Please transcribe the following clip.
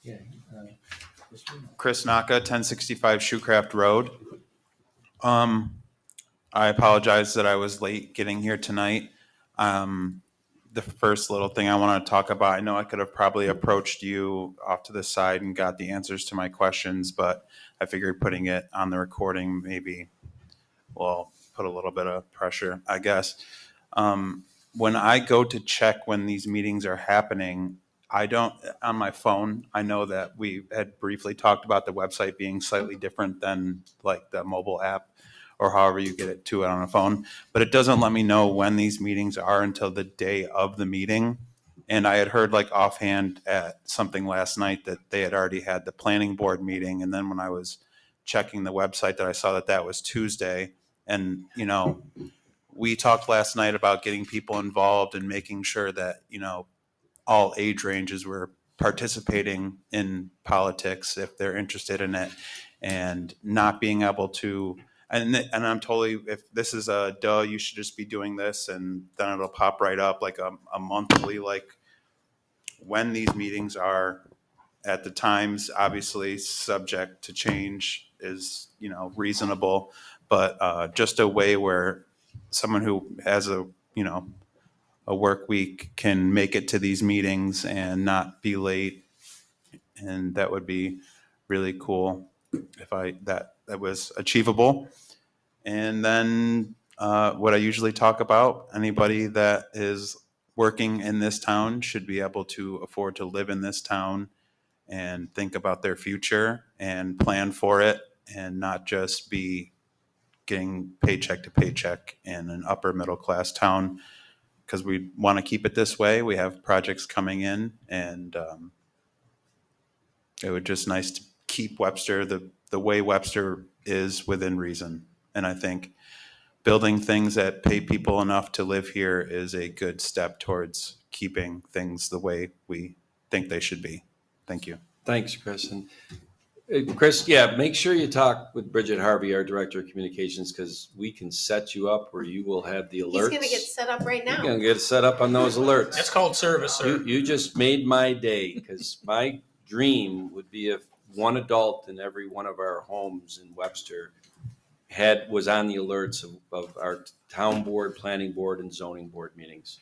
Okay. Chris Naka, 1065 Shoecraft Road. I apologize that I was late getting here tonight. The first little thing I want to talk about, I know I could have probably approached you off to the side and got the answers to my questions, but I figured putting it on the recording maybe will put a little bit of pressure, I guess. When I go to check when these meetings are happening, I don't, on my phone, I know that we had briefly talked about the website being slightly different than like the mobile app or however you get it to it on a phone, but it doesn't let me know when these meetings are until the day of the meeting. And I had heard like offhand at something last night that they had already had the planning board meeting. And then when I was checking the website that I saw that that was Tuesday. And, you know, we talked last night about getting people involved and making sure that, you know, all age ranges were participating in politics if they're interested in it, and not being able to, and I'm totally, if this is a duh, you should just be doing this, and then it'll pop right up like a monthly, like when these meetings are at the times, obviously subject to change is, you know, reasonable, but just a way where someone who has a, you know, a work week can make it to these meetings and not be late. And that would be really cool if that was achievable. And then what I usually talk about, anybody that is working in this town should be able to afford to live in this town and think about their future and plan for it, and not just be getting paycheck to paycheck in an upper middle class town, because we want to keep it this way. We have projects coming in, and it would just nice to keep Webster the way Webster is within reason. And I think building things that pay people enough to live here is a good step towards keeping things the way we think they should be. Thank you. Thanks, Chris. And Chris, yeah, make sure you talk with Bridget Harvey, our Director of Communications, because we can set you up where you will have the alerts. He's going to get set up right now. You're going to get set up on those alerts. That's called service, sir. You just made my day, because my dream would be if one adult in every one of our homes in Webster was on the alerts of our town board, planning board, and zoning board meetings.